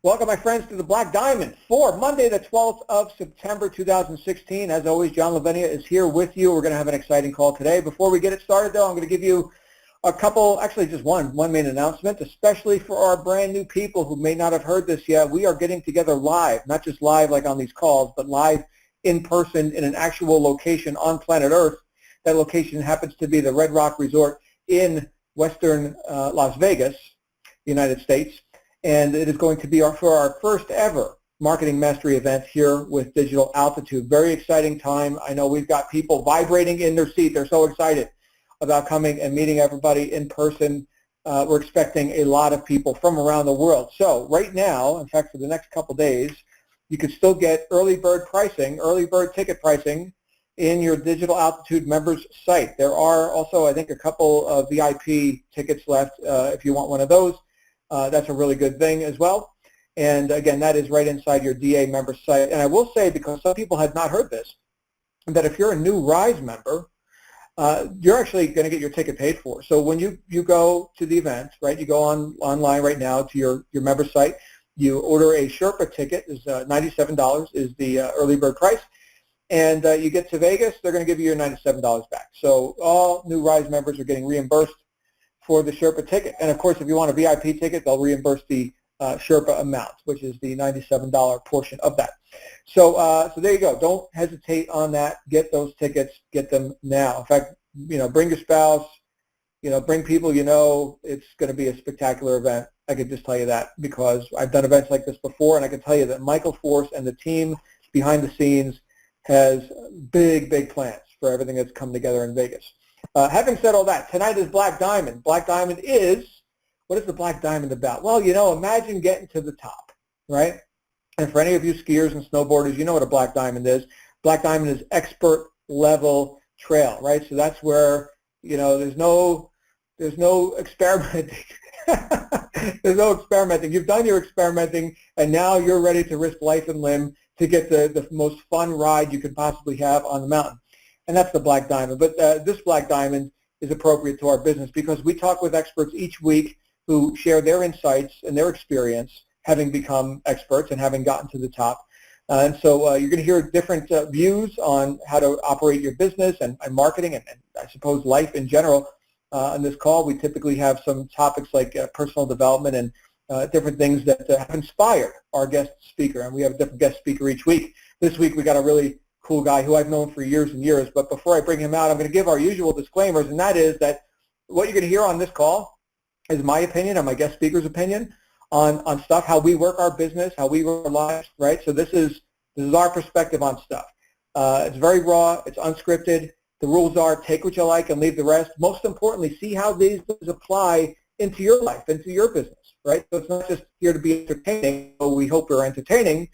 Welcome, my friends, to the Black Diamond for Monday, the 12th of September, 2016. As always, John Lavenia is here with you. We're going to have an exciting call today. Before we get it started, though, I'm going to give you a couple, actually just one main announcement, especially for our brand new people who may not have heard this yet. We are getting together live, not just live like on these calls, but live in person in an actual location on planet Earth. That location happens to be the Red Rock Resort in western Las Vegas, United States. And it is going to be for our first ever Marketing Mastery event here with Digital Altitude. Very exciting time. I know we've got people vibrating in their seat. They're so excited about coming and meeting everybody in person. We're expecting a lot of people from around the world. So right now, in fact, for the next couple days, you can still get early bird pricing, early bird ticket pricing in your Digital Altitude members site. There are also, I think, a couple of VIP tickets left if you want one of those. That's a really good thing as well. And again, that is right inside your DA member site. And I will say, because some people had not heard this, that if you're a new RISE member, you're actually going to get your ticket paid for. So when you go to the event, right, you go online right now to your member site, you order a Sherpa ticket, is $97 is the early bird price, and you get to Vegas, they're going to give you your $97 back. So all new RISE members are getting reimbursed for the Sherpa ticket. And of course, if you want a VIP ticket, they'll reimburse the Sherpa amount, which is the $97 portion of that. So so there you go. Don't hesitate on that. Get those tickets. Get them now. In fact, bring your spouse, bring people you know. It's going to be a spectacular event. I could just tell you that, because I've done events like this before, and I can tell you that Michael Force and the team behind the scenes has big plans for everything that's come together in Vegas. Having said all that, tonight is Black Diamond. Black Diamond is, what is the Black Diamond about? Well, imagine getting to the top, right? And for any of you skiers and snowboarders, you know what a Black Diamond is. Black Diamond is expert level trail, right? So that's where, there's no experimenting. There's no experimenting. You've done your experimenting, and now you're ready to risk life and limb to get the most fun ride you could possibly have on the mountain. And that's the Black Diamond. But this Black Diamond is appropriate to our business, because we talk with experts each week who share their insights and their experience having become experts and having gotten to the top. And so you're going to hear different views on how to operate your business and marketing and I suppose life in general. On this call, we typically have some topics like personal development and different things that have inspired our guest speaker. And we have a different guest speaker each week. This week we got a really cool guy who I've known for years and years. But before I bring him out, I'm going to give our usual disclaimers, and that is that what you're going to hear on this call is my opinion and my guest speaker's opinion on stuff, how we work our business, how we work our lives, right? So this is our perspective on stuff. It's very raw. It's unscripted. The rules are take what you like and leave the rest. Most importantly, see how these apply into your life, into your business, right? So it's not just here to be entertaining, though we hope we're entertaining.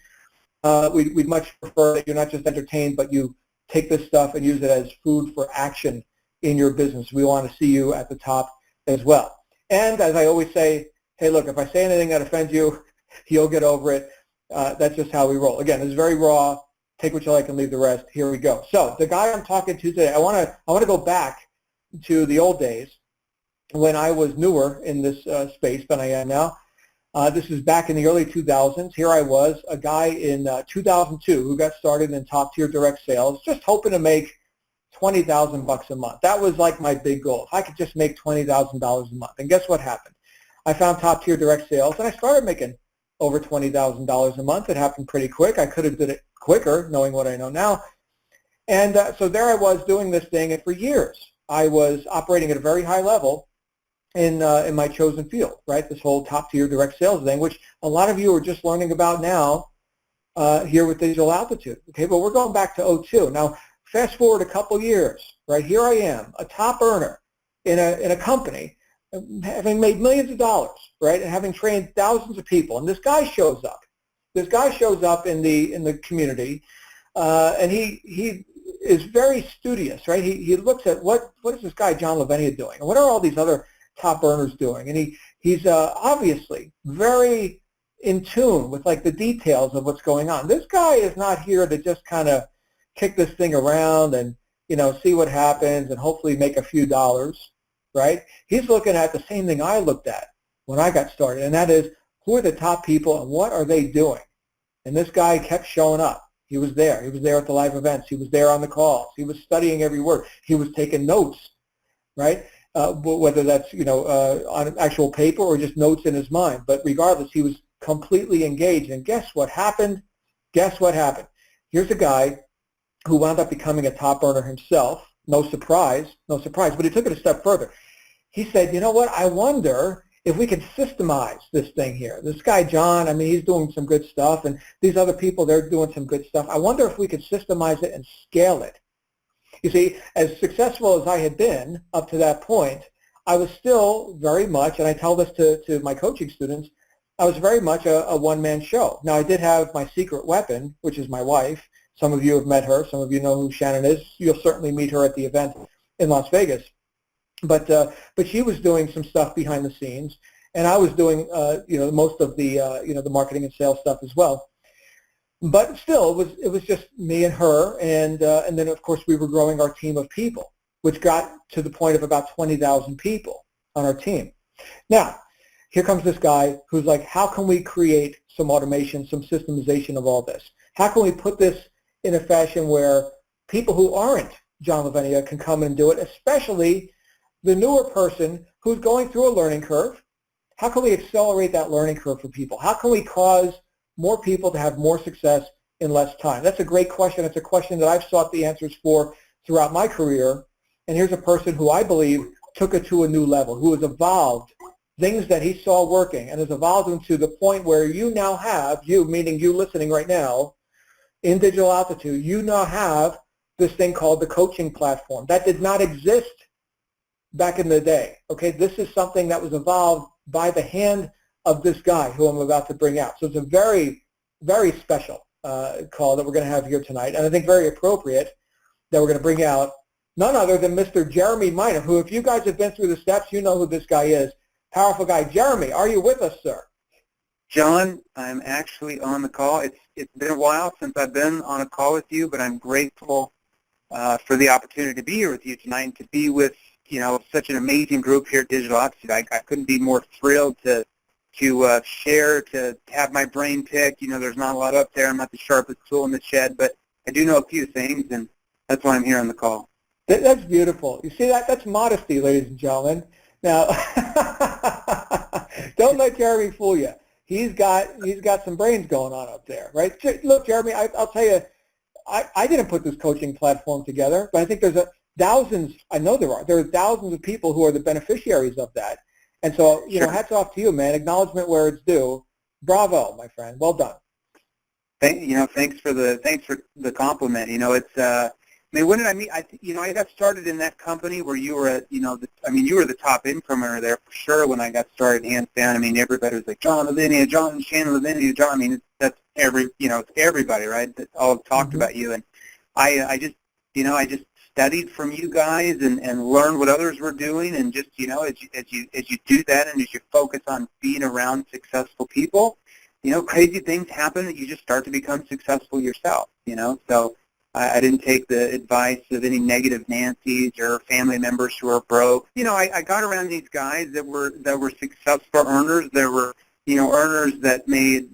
We'd much prefer that you're not just entertained, but you take this stuff and use it as food for action in your business. We want to see you at the top as well. And as I always say, hey, look, if I say anything that offends you, you'll get over it. That's just how we roll. Again, it's very raw. Take what you like and leave the rest. Here we go. So the guy I'm talking to today, I want to go back to the old days when I was newer in this space than I am now. This is back in the early 2000s. Here I was, a guy in 2002 who got started in top-tier direct sales, just hoping to make $20,000 a month. That was like my big goal. If I could just make $20,000 a month. And guess what happened? I found top-tier direct sales, and I started making over $20,000 a month. It happened pretty quick. I could have did it quicker, knowing what I know now. And so there I was doing this thing, and for years I was operating at a very high level in my chosen field, right? This whole top-tier direct sales thing, which a lot of you are just learning about now here with Digital Altitude. Okay, but we're going back to '02. Now, fast forward a couple years, right? Here I am, a top earner in a company, having made millions of dollars, right, and having trained thousands of people. And this guy shows up. This guy shows up in the community, and he is very studious, right? He looks at what is this guy John Lavenia doing, and what are all these other top earners doing, and he's obviously very in tune with like the details of what's going on. This guy is not here to just kind of kick this thing around and see what happens and hopefully make a few dollars, right? He's looking at the same thing I looked at when I got started, and that is, who are the top people and what are they doing? And this guy kept showing up. He was there. He was there at the live events. He was there on the calls. He was studying every word. He was taking notes, right? Whether that's, on actual paper or just notes in his mind. But regardless, he was completely engaged. And guess what happened? Guess what happened? Here's a guy who wound up becoming a top earner himself. No surprise, no surprise. But he took it a step further. He said, you know what? I wonder if we can systemize this thing here. This guy, John, I mean, he's doing some good stuff, and these other people, they're doing some good stuff. I wonder if we could systemize it and scale it. You see, as successful as I had been up to that point, I was still very much, and I tell this to my coaching students, I was very much a one-man show. Now, I did have my secret weapon, which is my wife. Some of you have met her. Some of you know who Shannon is. You'll certainly meet her at the event in Las Vegas. But she was doing some stuff behind the scenes, and I was doing most of the the marketing and sales stuff as well. But still, it was just me and her, and then of course we were growing our team of people, which got to the point of about 20,000 people on our team. Now, here comes this guy who's like, how can we create some automation, some systemization of all this? How can we put this in a fashion where people who aren't John Lavenia can come and do it, especially the newer person who's going through a learning curve? How can we accelerate that learning curve for people? How can we cause more people to have more success in less time? That's a great question. It's a question that I've sought the answers for throughout my career. And here's a person who I believe took it to a new level, who has evolved things that he saw working and has evolved them to the point where you now have, you meaning you listening right now, in Digital Altitude, you now have this thing called the coaching platform. That did not exist back in the day. Okay, this is something that was evolved by the hand of this guy who I'm about to bring out. So it's a very, very special call that we're going to have here tonight, and I think very appropriate that we're going to bring out none other than Mr. Jeremy Miner, who, if you guys have been through the steps, you know who this guy is. Powerful guy. Jeremy, are you with us, sir? John, I'm actually on the call. It's been a while since I've been on a call with you, but I'm grateful for the opportunity to be here with you tonight and to be with such an amazing group here at Digital Altitude. I couldn't be more thrilled to share, to have my brain picked. There's not a lot up there. I'm not the sharpest tool in the shed, but I do know a few things, and that's why I'm here on the call. That's beautiful. You see that? That's modesty, ladies and gentlemen. Now, don't let Jeremy fool you. He's got some brains going on up there, right? Look, Jeremy, I'll tell you, I didn't put this coaching platform together, but I think there's thousands. I know there are thousands of people who are the beneficiaries of that. And so, Sure. Hats off to you, man. Acknowledgement where it's due. Bravo, my friend. Well done. Thanks for the compliment. When did I meet? I got started in that company where you were you were the top incomer there for sure when I got started, hands down. I mean, everybody was like, John Lavenia, John, Shannon Lavenia, John. I mean, that's it's everybody, right? That all talked about you. And I just studied from you guys and learned what others were doing. And just, as you do that and as you focus on being around successful people, crazy things happen that you just start to become successful yourself, So I didn't take the advice of any negative Nancy's or family members who are broke. I got around these guys that were successful earners. There were, earners that made,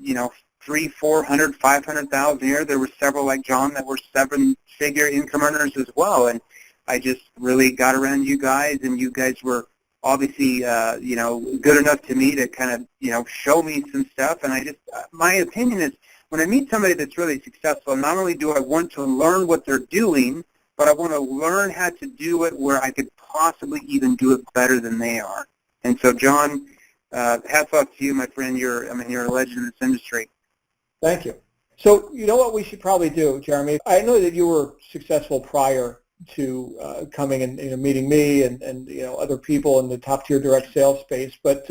300, 400, 500,000 a year. There were several like John that were seven-figure income earners as well. And I just really got around you guys, and you guys were obviously, good enough to me to kind of, show me some stuff. And my opinion is, when I meet somebody that's really successful, not only do I want to learn what they're doing, but I want to learn how to do it where I could possibly even do it better than they are. And so, John, hats off to you, my friend. You're a legend in this industry. Thank you. So, you know what we should probably do, Jeremy? I know that you were successful prior to coming and meeting me and other people in the top tier direct sales space, but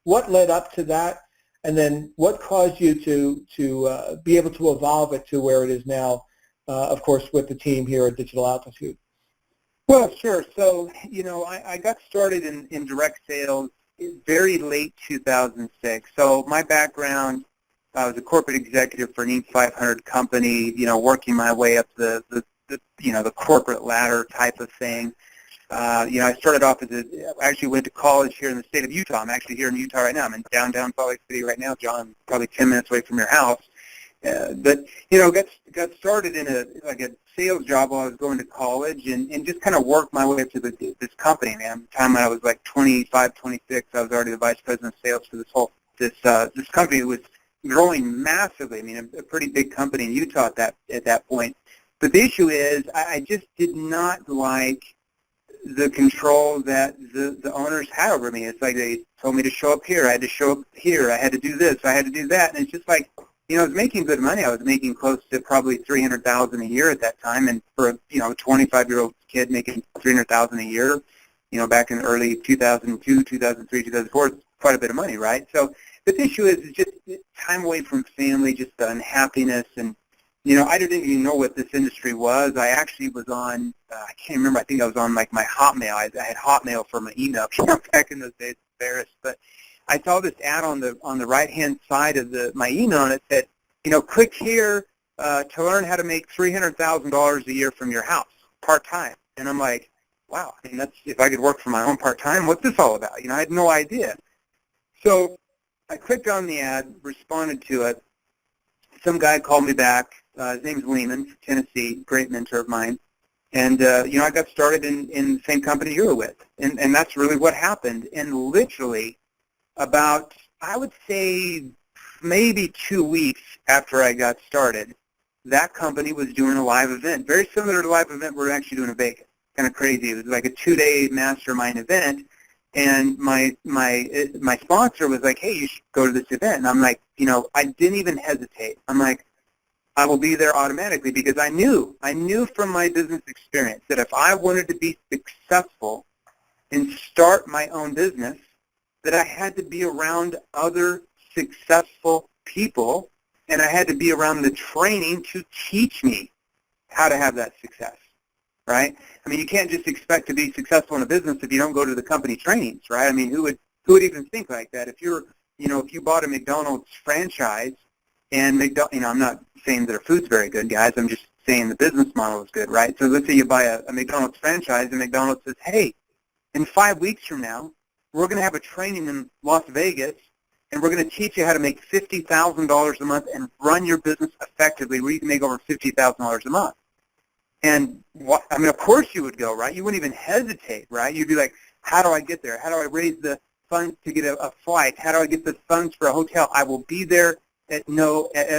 what led up to that? And then what caused you to be able to evolve it to where it is now, of course, with the team here at Digital Altitude? Well, sure. So, I got started in direct sales very late 2006. So my background, I was a corporate executive for an Inc. 500 company, working my way up the corporate ladder type of thing. I started off I actually went to college here in the state of Utah. I'm actually here in Utah right now. I'm in downtown Salt Lake City right now, John, probably 10 minutes away from your house. But got started in a sales job while I was going to college, and just kind of worked my way up to this company, man. By the time I was like 25, 26, I was already the vice president of sales for this company that was growing massively. I mean, a pretty big company in Utah at that point. But the issue is, I just did not like the control that the owners had over me. It's like they told me to show up here. I had to show up here. I had to do this. I had to do that. And it's just like, I was making good money. I was making close to probably $300,000 a year at that time. And for a 25-year-old kid making $300,000 a year, back in early 2002, 2003, 2004, it's quite a bit of money, right? So the issue is just time away from family, just the unhappiness. And, I didn't even know what this industry was. I actually was on, I can't remember, I think I was on like my Hotmail. I had Hotmail for my email back in those days, embarrassed. But I saw this ad on the right-hand side of my email, and it said, click here to learn how to make $300,000 a year from your house, part-time. And I'm like, wow, I mean, that's, if I could work for my own part-time, what's this all about? I had no idea. So I clicked on the ad, responded to it. Some guy called me back. His name's Lehman from Tennessee, great mentor of mine. And, I got started in the same company you were with. And that's really what happened. And literally about, I would say, maybe 2 weeks after I got started, that company was doing a live event, very similar to the live event we're actually doing in Vegas. Kind of crazy. It was like a 2-day mastermind event. And my sponsor was like, hey, you should go to this event. And I'm like, I didn't even hesitate. I'm like, I will be there automatically, because I knew from my business experience that if I wanted to be successful and start my own business, that I had to be around other successful people, and I had to be around the training to teach me how to have that success, right? I mean, you can't just expect to be successful in a business if you don't go to the company trainings, right? I mean, who would even think like that? If if you bought a McDonald's franchise, and I'm not saying their food's very good, guys. I'm just saying the business model is good, right? So let's say you buy a McDonald's franchise, and McDonald's says, hey, in 5 weeks from now, we're going to have a training in Las Vegas, and we're going to teach you how to make $50,000 a month and run your business effectively, where you can make over $50,000 a month. And of course you would go, right? You wouldn't even hesitate, right? You'd be like, how do I get there? How do I raise the funds to get a flight? How do I get the funds for a hotel? I will be there at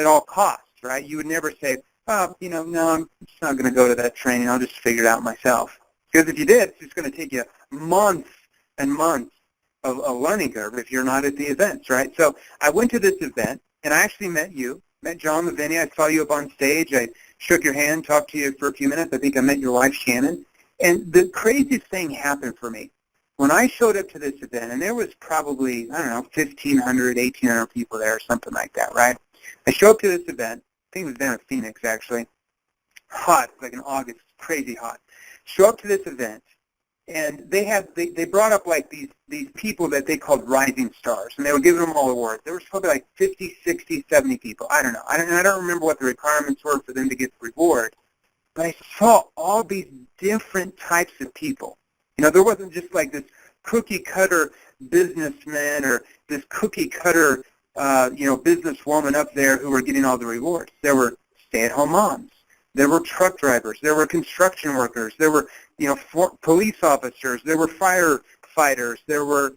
all costs, right? You would never say, no, I'm just not going to go to that training. I'll just figure it out myself. Because if you did, it's just going to take you months and months of a learning curve if you're not at the events, right? So I went to this event, and I actually met John Lavinia. I saw you up on stage. I shook your hand, talked to you for a few minutes. I think I met your wife, Shannon. And the craziest thing happened for me. When I showed up to this event, and there was probably, 1,500, 1,800 people there or something like that, right? I show up to this event. I think it was down in Phoenix, actually. Hot, like in August, crazy hot. Show up to this event, and they brought up like these people that they called rising stars, and they were giving them all awards. There was probably like 50, 60, 70 people. I don't know. I don't remember what the requirements were for them to get the reward, but I saw all these different types of people. There wasn't just like this cookie-cutter businessman or this cookie-cutter, businesswoman up there who were getting all the rewards. There were stay-at-home moms. There were truck drivers. There were construction workers. There were, police officers. There were firefighters. There were,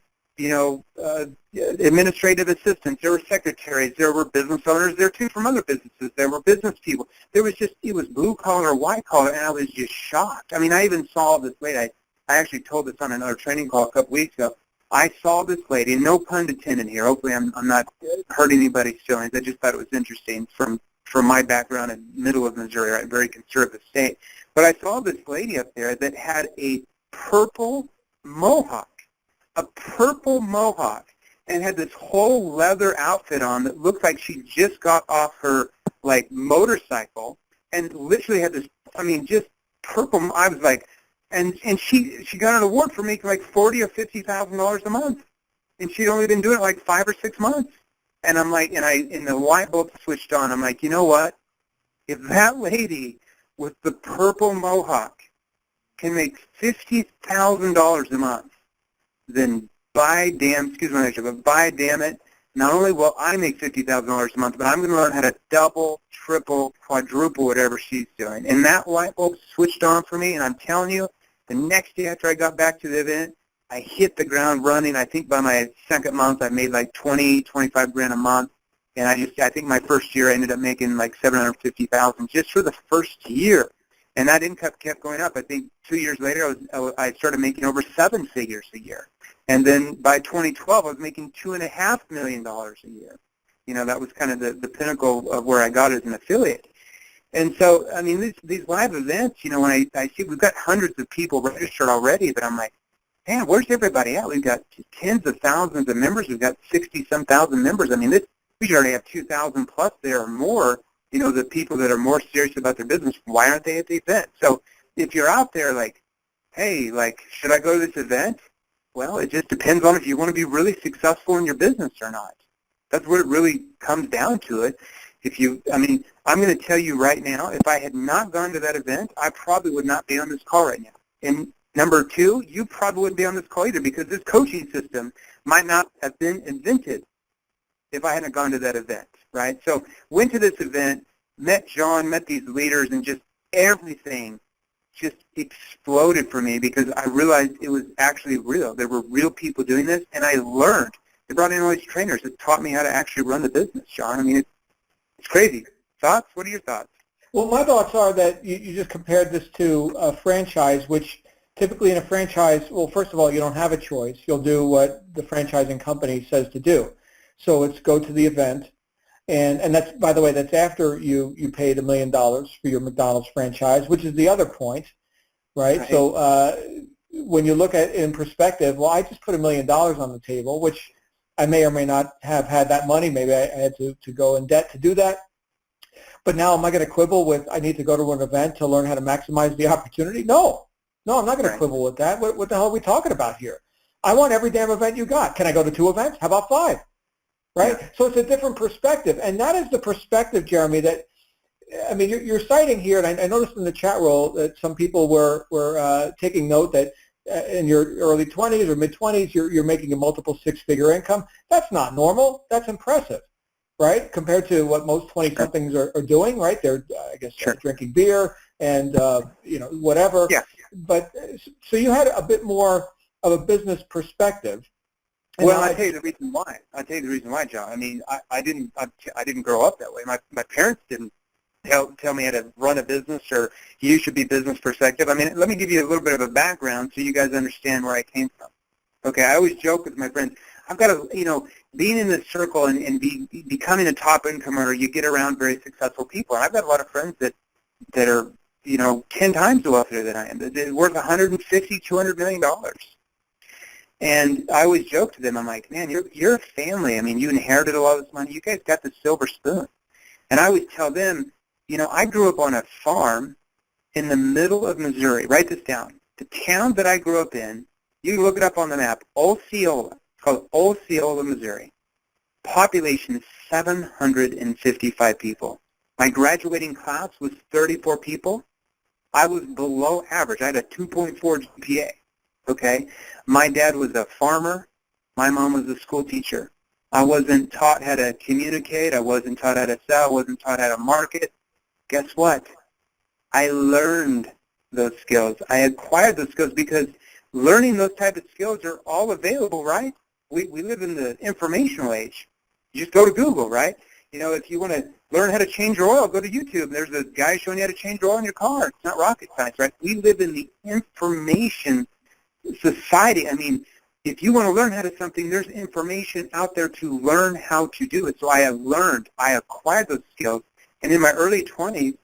administrative assistants. There were secretaries. There were business owners there too from other businesses. There were business people. It was blue collar, white collar, and I was just shocked. I mean, I even saw this lady. I actually told this on another training call a couple weeks ago. I saw this lady, and no pun intended here. Hopefully I'm not hurting anybody's feelings. I just thought it was interesting from my background in the middle of Missouri, right, very conservative state. But I saw this lady up there that had a purple mohawk, and had this whole leather outfit on that looked like she just got off her, like, motorcycle, and literally had this, just purple. I was like, and she got an award for making like $40,000 or $50,000 a month, and she'd only been doing it like 5 or 6 months. And I'm like, and the light bulb switched on. I'm like, you know what? If that lady with the purple mohawk can make $50,000 a month, then by damn it, not only will I make $50,000 a month, but I'm going to learn how to double, triple, quadruple whatever she's doing. And that light bulb switched on for me, and I'm telling you, the next day after I got back to the event, I hit the ground running. I think by my second month, I made like 25 grand a month. And I think my first year I ended up making like 750,000 just for the first year. And that income kept going up. I think 2 years later, I started making over 7 figures a year. And then by 2012, I was making $2.5 million a year. You know, that was kind of the pinnacle of where I got as an affiliate. And so, I mean, these live events, you know, when I see we've got hundreds of people registered already, but I'm like, man, where's everybody at? We've got tens of thousands of members. We've got 60-some thousand members. I mean, we should already have 2,000 plus there or more, you know, the people that are more serious about their business. Why aren't they at the event? So if you're out there like, hey, like, should I go to this event? Well, it just depends on if you want to be really successful in your business or not. That's what it really comes down to it. I mean, I'm going to tell you right now, if I had not gone to that event, I probably would not be on this call right now. And number two, you probably wouldn't be on this call either, because this coaching system might not have been invented if I hadn't gone to that event, right? So went to this event, met John, met these leaders, and just everything just exploded for me because I realized it was actually real. There were real people doing this, and I learned. They brought in all these trainers that taught me how to actually run the business, John. I mean, it's crazy. Thoughts? What are your thoughts? Well, my thoughts are that you just compared this to a franchise, which typically in a franchise, well, first of all, you don't have a choice. You'll do what the franchising company says to do. So it's go to the event. And that's, by the way, that's after you paid $1 million for your McDonald's franchise, which is the other point, right? So when you look at it in perspective, well, I just put $1 million on the table, which I may or may not have had that money. Maybe I had to go in debt to do that. But now am I going to quibble with I need to go to an event to learn how to maximize the opportunity? No, I'm not going to quibble with that. What the hell are we talking about here? I want every damn event you got. Can I go to 2 events? How about 5? Right? Yeah. So it's a different perspective. And that is the perspective, Jeremy, that, I mean, you're citing here, and I noticed in the chat roll that some people were taking note that in your early 20s or mid-20s, you're making a multiple 6-figure income. That's not normal. That's impressive, right? Compared to what most 20-somethings are doing, right? They're, I guess, drinking beer and, you know, whatever. Yeah. But so you had a bit more of a business perspective. Well, I'll tell you the reason why. John. I mean, I didn't grow up that way. My parents didn't tell me how to run a business or you should be business perspective. I mean, let me give you a little bit of a background so you guys understand where I came from. Okay, I always joke with my friends. I've got to, you know, being in this circle and becoming a top income earner, you get around very successful people. And I've got a lot of friends that are, you know, 10 times the wealthier than I am. They're worth $150, $200 million. And I always joke to them, I'm like, man, you're a family. I mean, you inherited a lot of this money. You guys got the silver spoon. And I always tell them, you know, I grew up on a farm in the middle of Missouri. Write this down. The town that I grew up in, you can look it up on the map, Osceola. It's called Osceola, Missouri. Population is 755 people. My graduating class was 34 people. I was below average. I had a 2.4 GPA. Okay, my dad was a farmer. My mom was a school teacher. I wasn't taught how to communicate. I wasn't taught how to sell. I wasn't taught how to market. Guess what? I learned those skills. I acquired those skills because learning those type of skills are all available, right? We live in the informational age. You just go to Google, right? You know, if you want to learn how to change your oil, go to YouTube. There's a guy showing you how to change your oil in your car. It's not rocket science, right? We live in the information society. I mean, if you want to learn how to something, there's information out there to learn how to do it. So I acquired those skills. And in my early 20s,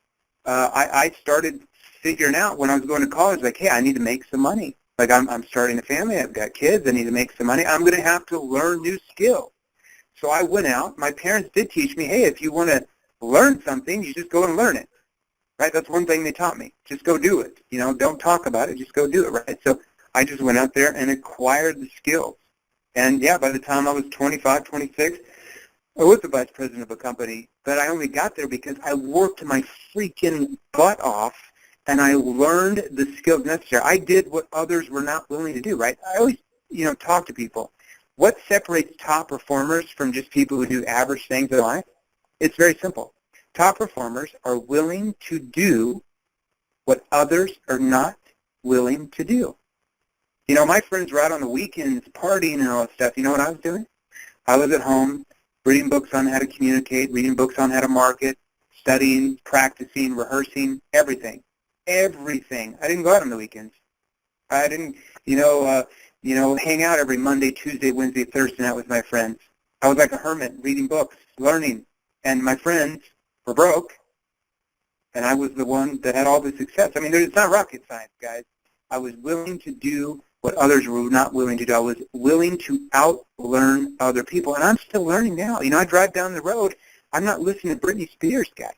I started figuring out when I was going to college, like, hey, I need to make some money. Like, I'm starting a family. I've got kids. I need to make some money. I'm going to have to learn new skills. So I went out. My parents did teach me, hey, if you want to learn something, you just go and learn it. Right? That's one thing they taught me. Just go do it. You know, don't talk about it. Just go do it, right? So I just went out there and acquired the skills. And, yeah, by the time I was 25, 26, I was the vice president of a company, but I only got there because I worked my freaking butt off and I learned the skills necessary. I did what others were not willing to do, right? I always, talk to people. What separates top performers from just people who do average things in life? It's very simple. Top performers are willing to do what others are not willing to do. My friends were out on the weekends partying and all that stuff. You know what I was doing? I was at home reading books on how to communicate, reading books on how to market, studying, practicing, rehearsing, everything. Everything. I didn't go out on the weekends. I didn't, hang out every Monday, Tuesday, Wednesday, Thursday night with my friends. I was like a hermit, reading books, learning. And my friends were broke, and I was the one that had all the success. I mean, it's not rocket science, guys. I was willing to do what others were not willing to do. I was willing to out-learn other people, and I'm still learning now. I drive down the road. I'm not listening to Britney Spears, guys.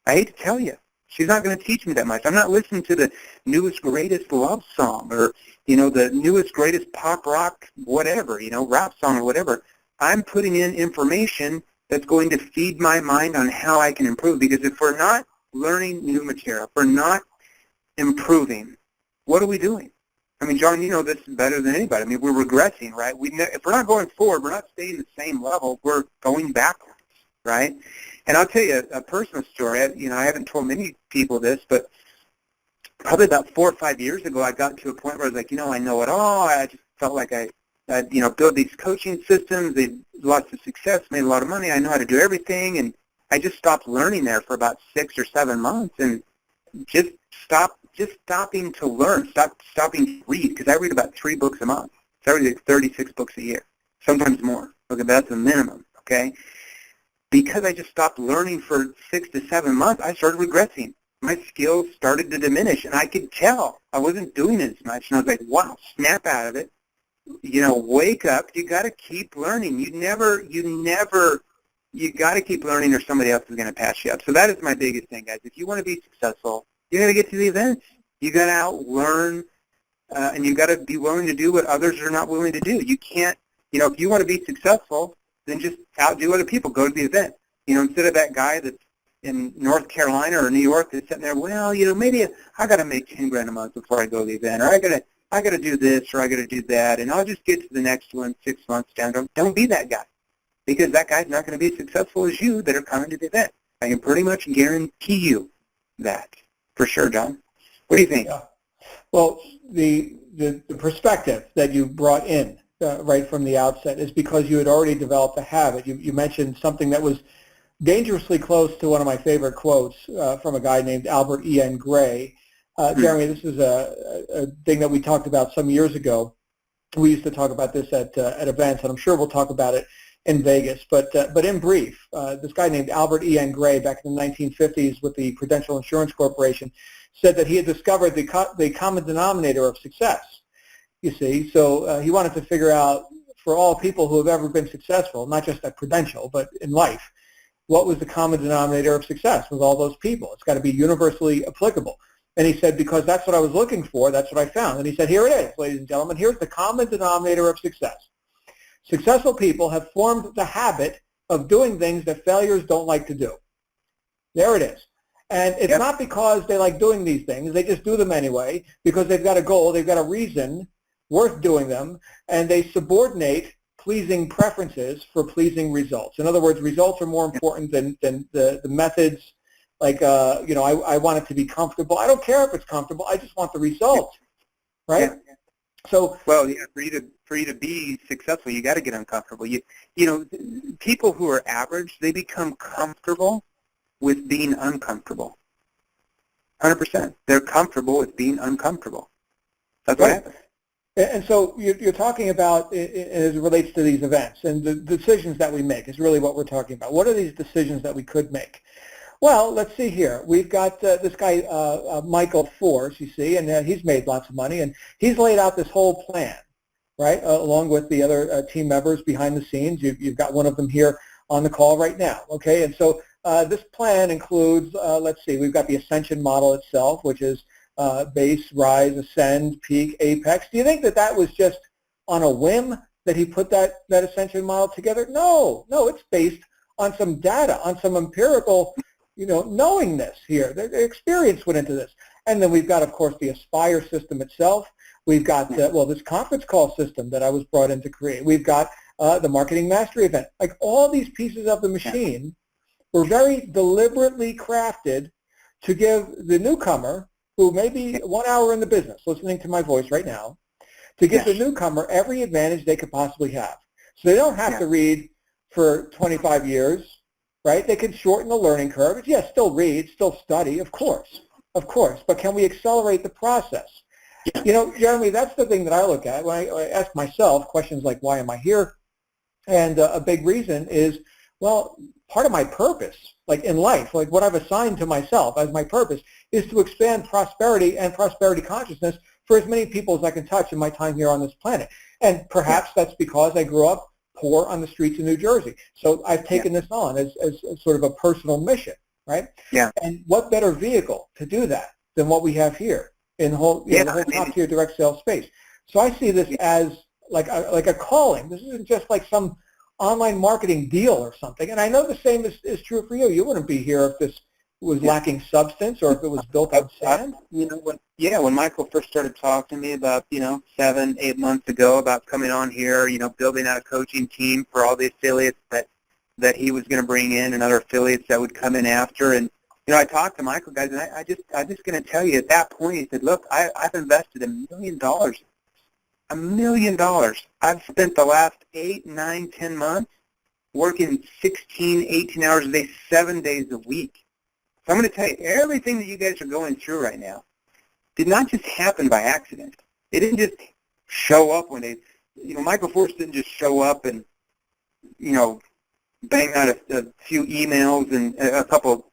I hate to tell you. She's not going to teach me that much. I'm not listening to the newest, greatest love song or, the newest, greatest pop rock, whatever, rap song or whatever. I'm putting in information that's going to feed my mind on how I can improve, because if we're not learning new material, if we're not improving, what are we doing? I mean, John, you know this better than anybody. I mean, we're regressing, right? If we're not going forward, we're not staying the same level. We're going backwards, right? And I'll tell you a personal story. I haven't told many people this, but probably about 4 or 5 years ago, I got to a point where I was like, I know it all. I just felt like I built these coaching systems. They had lots of success, made a lot of money. I know how to do everything, and I just stopped learning there for about 6 or 7 months, and just stopping to learn, stopping to read, because I read about 3 books a month. So I read like 36 books a year, sometimes more. Okay, but that's the minimum, okay? Because I just stopped learning for 6 to 7 months, I started regressing. My skills started to diminish, and I could tell I wasn't doing it as much. And I was like, wow, snap out of it. Wake up. You got to keep learning. You got to keep learning, or somebody else is going to pass you up. So that is my biggest thing, guys. If you want to be successful, you got to get to the events. You got to outlearn, and you got to be willing to do what others are not willing to do. You can't, if you want to be successful, then just outdo other people. Go to the event. Instead of that guy that's in North Carolina or New York that's sitting there, well, maybe I got to make $10,000 a month before I go to the event, or I got to do this, or I got to do that, and I'll just get to the next one 6 months down. Don't be that guy, because that guy's not going to be as successful as you that are coming to the event. I can pretty much guarantee you that, for sure, John. What do you think? Yeah. Well, the perspective that you brought in right from the outset is because you had already developed a habit. You mentioned something that was dangerously close to one of my favorite quotes from a guy named Albert E.N. Gray. Jeremy, this is a thing that we talked about some years ago. We used to talk about this at events, and I'm sure we'll talk about it in Vegas. But in brief, this guy named Albert E.N. Gray back in the 1950s with the Prudential Insurance Corporation said that he had discovered the common denominator of success, you see. So he wanted to figure out, for all people who have ever been successful, not just at Prudential, but in life, what was the common denominator of success with all those people? It's got to be universally applicable. And he said, because that's what I was looking for, that's what I found. And he said, here it is, ladies and gentlemen. Here's the common denominator of success. Successful people have formed the habit of doing things that failures don't like to do. There it is. And it's not because they like doing these things. They just do them anyway because they've got a goal, they've got a reason worth doing them, and they subordinate pleasing preferences for pleasing results. In other words, results are more important than the methods. Like, I want it to be comfortable. I don't care if it's comfortable. I just want the results, right? Yeah. So, well, yeah, for you to be successful, you got to get uncomfortable. People who are average, they become comfortable with being uncomfortable. 100%. They're comfortable with being uncomfortable. That's what happens. And so you're talking about, as it relates to these events, and the decisions that we make is really what we're talking about. What are these decisions that we could make? Well, let's see here. We've got this guy, Michael Force, you see, and he's made lots of money, and he's laid out this whole plan, right, along with the other team members behind the scenes. You've got one of them here on the call right now, okay? And so this plan includes, let's see, we've got the ascension model itself, which is base, rise, ascend, peak, apex. Do you think that was just on a whim that he put that ascension model together? No, it's based on some data, on some empirical knowingness here. The experience went into this. And then we've got, of course, the Aspire system itself. We've got, this conference call system that I was brought in to create. We've got the Marketing Mastery event. Like all these pieces of the machine were very deliberately crafted to give the newcomer, who may be 1 hour in the business, listening to my voice right now, to give the newcomer every advantage they could possibly have. So they don't have to read for 25 years, right? They can shorten the learning curve. Yes, still read, still study, of course, but can we accelerate the process? You know, Jeremy, that's the thing that I look at when I ask myself questions like, why am I here? And a big reason is, well, part of my purpose, like in life, like what I've assigned to myself as my purpose, is to expand prosperity and prosperity consciousness for as many people as I can touch in my time here on this planet. And perhaps that's because I grew up poor on the streets of New Jersey. So I've taken this on as sort of a personal mission, right? Yeah. And what better vehicle to do that than what we have here in the whole, the whole top-tier direct sales space. So I see this as like a calling. This isn't just like some online marketing deal or something. And I know the same is true for you. You wouldn't be here if this was lacking substance or if it was built on sand. You know, when Michael first started talking to me about, 7, 8 months ago about coming on here, building out a coaching team for all the affiliates that he was going to bring in and other affiliates that would come in after. And, I talked to Michael, guys, and I'm just going to tell you at that point, he said, look, I've invested $1 million. $1 million. I've spent the last 8, 9, 10 months working 16, 18 hours a day, 7 days a week. So I'm going to tell you, everything that you guys are going through right now did not just happen by accident. It didn't just show up when Michael Force didn't just show up and, bang out a few emails and a couple,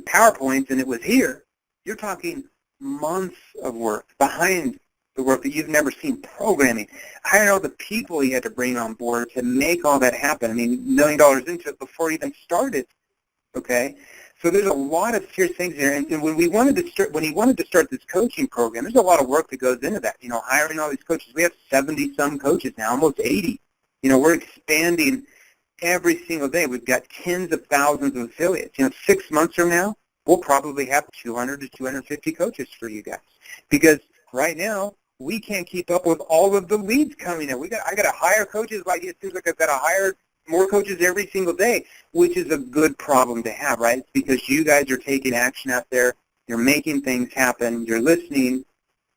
PowerPoints and it was here. You're talking months of work behind the work that you've never seen, programming. I don't know the people you had to bring on board to make all that happen. I mean, $1 million into it before it even started, okay? So there's a lot of serious things there. And when he wanted to start this coaching program, there's a lot of work that goes into that, hiring all these coaches. We have 70-some coaches now, almost 80. We're expanding every single day. We've got tens of thousands of affiliates. 6 months from now, we'll probably have 200 to 250 coaches for you guys. Because right now, we can't keep up with all of the leads coming in. I got to hire coaches. Like it seems like I've got to hire more coaches every single day, which is a good problem to have, right? It's because you guys are taking action out there. You're making things happen. You're listening.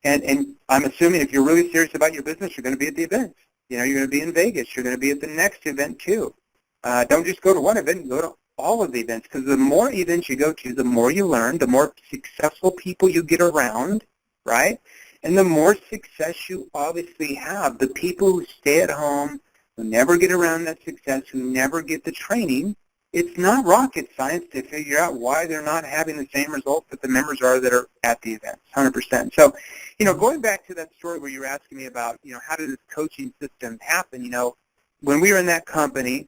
And I'm assuming if you're really serious about your business, you're going to be at the events. You're going to be in Vegas. You're going to be at the next event too. Don't just go to one event. Go to all of the events, because the more events you go to, the more you learn, the more successful people you get around, right? And the more success you obviously have. The people who stay at home, who never get around that success, who never get the training, it's not rocket science to figure out why they're not having the same results that the members are that are at the events, 100%. So, going back to that story where you were asking me about, how did this coaching system happen, when we were in that company,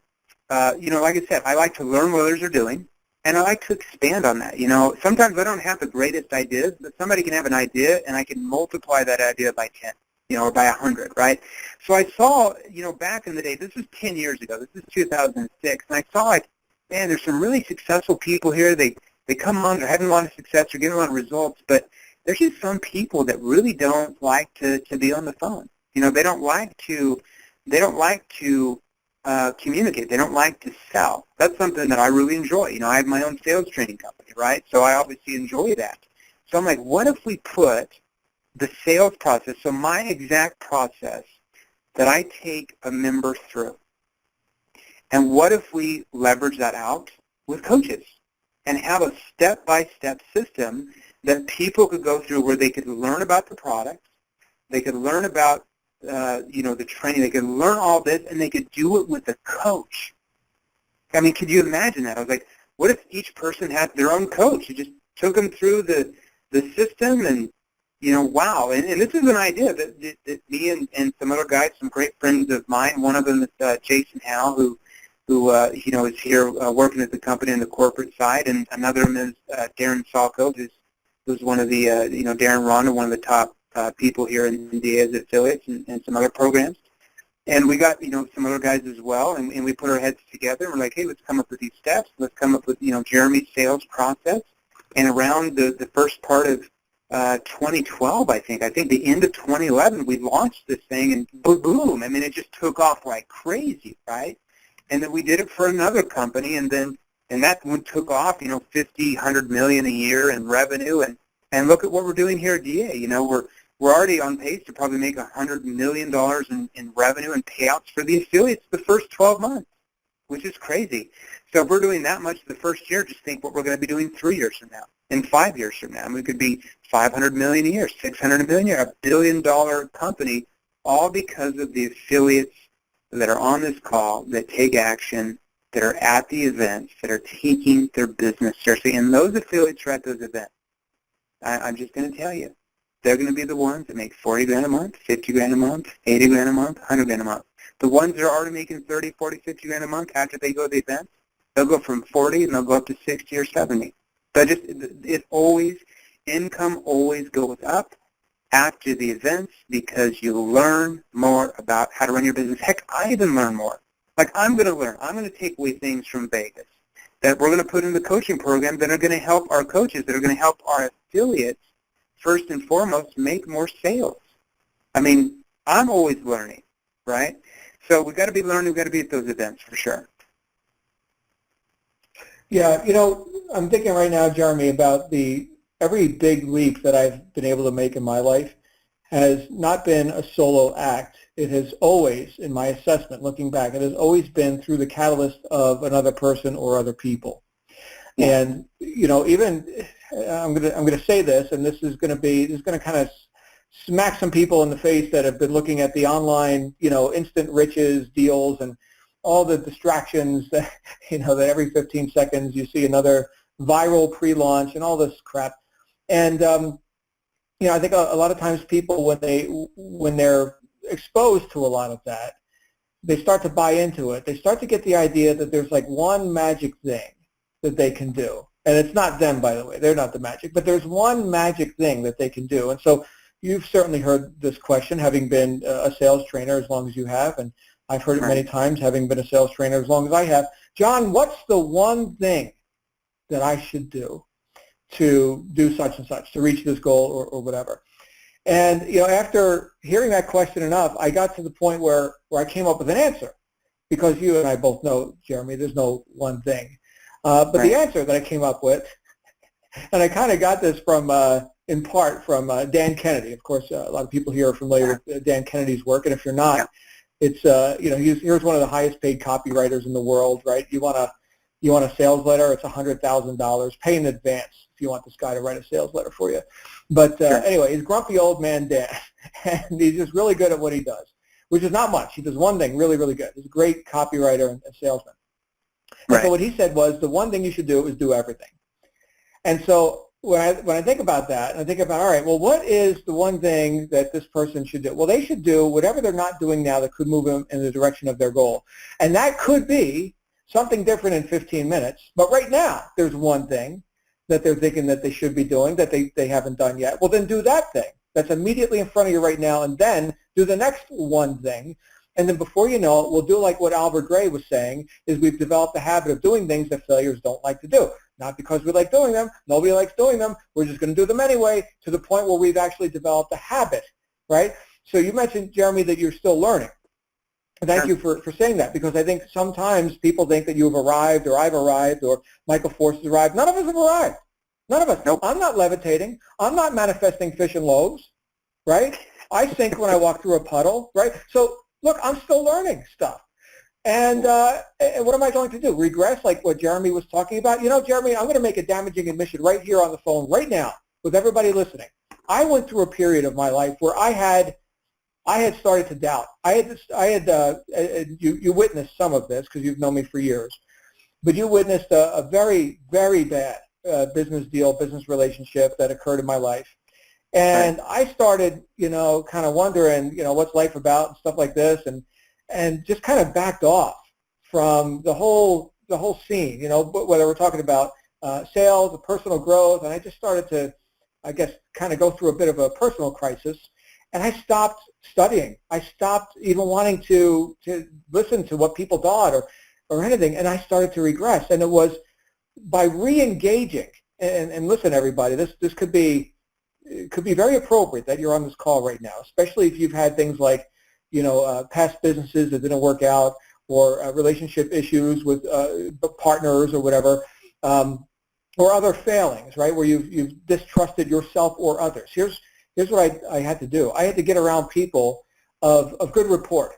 like I said, I like to learn what others are doing, and I like to expand on that. Sometimes I don't have the greatest ideas, but somebody can have an idea, and I can multiply that idea by 10, or by 100, right? So I saw, back in the day, this was 10 years ago, this is 2006, and I saw, man, there's some really successful people here. They come on, they're having a lot of success, they're getting a lot of results, but there's just some people that really don't like to be on the phone. They don't like to communicate. They don't like to sell. That's something that I really enjoy. I have my own sales training company, right? So I obviously enjoy that. So I'm like, what if we put the sales process, so my exact process that I take a member through, and what if we leverage that out with coaches and have a step-by-step system that people could go through where they could learn about the product, they could learn about the training, they could learn all this, and they could do it with a coach. I mean, could you imagine that? I was like, what if each person had their own coach? You just took them through the system, and, wow. And this is an idea that me and some other guys, some great friends of mine, one of them is Jason Howe, who is here working at the company on the corporate side, and another one is Darren Salko, who's one of the, Darren Ronda, one of the top people here in India as affiliates and some other programs. And we got, some other guys as well, and we put our heads together, and we're like, hey, let's come up with these steps. Let's come up with, Jeremy's sales process. And around the first part of 2012, I think. I think the end of 2011, we launched this thing, and boom! I mean, it just took off like crazy, right? And then we did it for another company, and that one took off, 50, 100 million a year in revenue, and look at what we're doing here at DA. We're already on pace to probably make $100 million in revenue and payouts for the affiliates the first 12 months, which is crazy. So if we're doing that much the first year, just think what we're going to be doing 3 years from now and 5 years from now. And we could be 500 million a year, 600 million a year, $1 billion company, all because of the affiliates that are on this call, that take action, that are at the events, that are taking their business seriously. And those affiliates are at those events. I'm just going to tell you, they're going to be the ones that make 40 grand a month, 50 grand a month, 80 grand a month, 100 grand a month. The ones that are already making 30, 40, 50 grand a month after they go to the events, they'll go from 40 and they'll go up to 60 or 70. But income always goes up after the events because you learn more about how to run your business. Heck, I even learn more. Like I'm going to take away things from Vegas that we're going to put in the coaching program that are going to help our coaches, that are going to help our affiliates, first and foremost, make more sales. I mean, I'm always learning, right? So we've got to be learning. We've got to be at those events for sure. Yeah, I'm thinking right now, Jeremy, about every big leap that I've been able to make in my life has not been a solo act. It has always, in my assessment, looking back, it has always been through the catalyst of another person or other people. Yeah. And even I'm going to say this, and this is going to kind of smack some people in the face that have been looking at the online, instant riches deals and all the distractions that, that every 15 seconds you see another viral pre-launch and all this crap. And, I think a lot of times people, when they're exposed to a lot of that, they start to buy into it. They start to get the idea that there's like one magic thing that they can do. And it's not them, by the way. They're not the magic. But there's one magic thing that they can do. And so you've certainly heard this question, having been a sales trainer as long as you have, and I've heard it many times, having been a sales trainer as long as I have. John, what's the one thing that I should do to do such and such, to reach this goal or whatever? And, after hearing that question enough, I got to the point where I came up with an answer, because you and I both know, Jeremy, there's no one thing. But the answer that I came up with, and I kind of got this from, in part from Dan Kennedy. Of course, a lot of people here are familiar with Dan Kennedy's work, and if you're not, it's, here's one of the highest paid copywriters in the world, right? You want a sales letter, it's $100,000. Pay in advance if you want this guy to write a sales letter for you. But anyway, he's grumpy old man Dan, and he's just really good at what he does, which is not much. He does one thing really, really good. He's a great copywriter and salesman. And so what he said was, the one thing you should do is do everything. And so when I think about that, and I think about, all right, well, what is the one thing that this person should do? Well, they should do whatever they're not doing now that could move them in the direction of their goal. And that could be something different in 15 minutes. But right now, there's one thing that they're thinking that they should be doing that they haven't done yet. Well, then do that thing that's immediately in front of you right now, and then do the next one thing. And then before you know it, we'll do like what Albert Gray was saying, is we've developed the habit of doing things that failures don't like to do. Not because we like doing them. Nobody likes doing them. We're just going to do them anyway, to the point where we've actually developed a habit, right? So you mentioned, Jeremy, that you're still learning. And thank you for saying that, because I think sometimes people think that you've arrived, or I've arrived, or Michael Force has arrived. None of us have arrived. None of us. Nope. I'm not levitating. I'm not manifesting fish and loaves, right? I sink when I walk through a puddle, right? So look, I'm still learning stuff. And what am I going to do? Regress, like what Jeremy was talking about? Jeremy, I'm going to make a damaging admission right here on the phone right now with everybody listening. I went through a period of my life where I had started to doubt. You witnessed some of this because you've known me for years, but you witnessed a very, very bad business deal, business relationship that occurred in my life. And I started, kind of wondering, what's life about and stuff like this, and just kind of backed off from the whole scene, whether we're talking about sales or personal growth. And I just started to, I guess, kind of go through a bit of a personal crisis. And I stopped studying. I stopped even wanting to listen to what people thought or anything. And I started to regress. And it was by re-engaging. And listen, everybody, this could be it could be very appropriate that you're on this call right now, especially if you've had things like, past businesses that didn't work out, or relationship issues with partners or whatever, or other failings, right, where you've distrusted yourself or others. Here's what I had to do. I had to get around people of good rapport,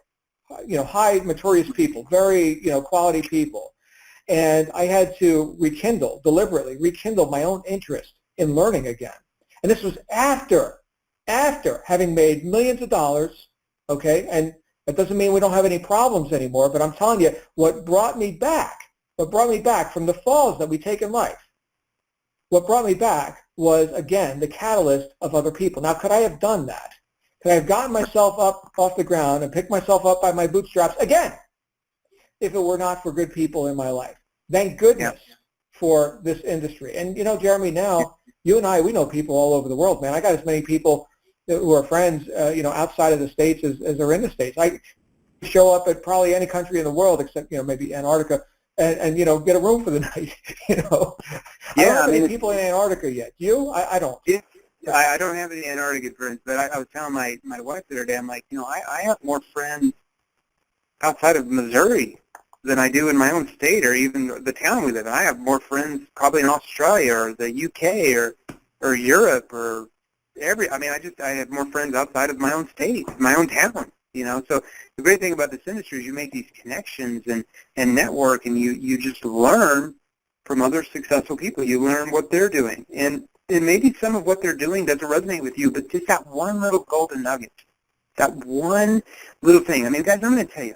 high notorious people, very, quality people. And I had to deliberately rekindle my own interest in learning again. And this was after having made millions of dollars, okay? And that doesn't mean we don't have any problems anymore, but I'm telling you, what brought me back from the falls that we take in life, what brought me back was, again, the catalyst of other people. Now, could I have done that? Could I have gotten myself up off the ground and picked myself up by my bootstraps again if it were not for good people in my life? Thank goodness for this industry. And, Jeremy, now, you and I, we know people all over the world, man. I got as many people who are friends, outside of the States as are in the States. I show up at probably any country in the world except, maybe Antarctica and get a room for the night, I don't have any people in Antarctica yet. You? I don't. Yeah. I don't have any Antarctica friends, but I was telling my wife the other day, I'm like, I have more friends outside of Missouri than I do in my own state or even the town we live in. I have more friends probably in Australia or the UK or Europe or I have more friends outside of my own state, my own town, So the great thing about this industry is you make these connections and network, and you just learn from other successful people. You learn what they're doing. And maybe some of what they're doing doesn't resonate with you, but just that one little golden nugget, that one little thing. I mean, guys, I'm going to tell you,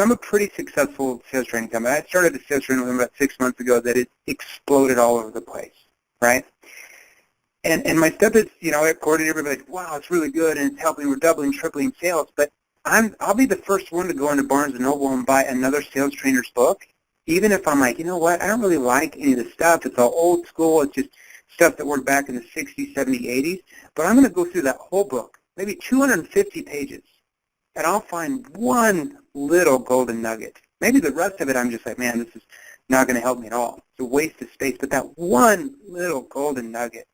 I'm a pretty successful sales training company. I started a sales training with them about 6 months ago that it exploded all over the place, right? And my stuff is, according to everybody, wow, it's really good, and it's helping, we're doubling, tripling sales, but I'll be the first one to go into Barnes & Noble and buy another sales trainer's book, even if I'm like, you know what, I don't really like any of the stuff. It's all old school. It's just stuff that worked back in the 60s, 70s, 80s. But I'm going to go through that whole book, maybe 250 pages, and I'll find one little golden nugget. Maybe the rest of it I'm just like, man, this is not going to help me at all. It's a waste of space. But that one little golden nugget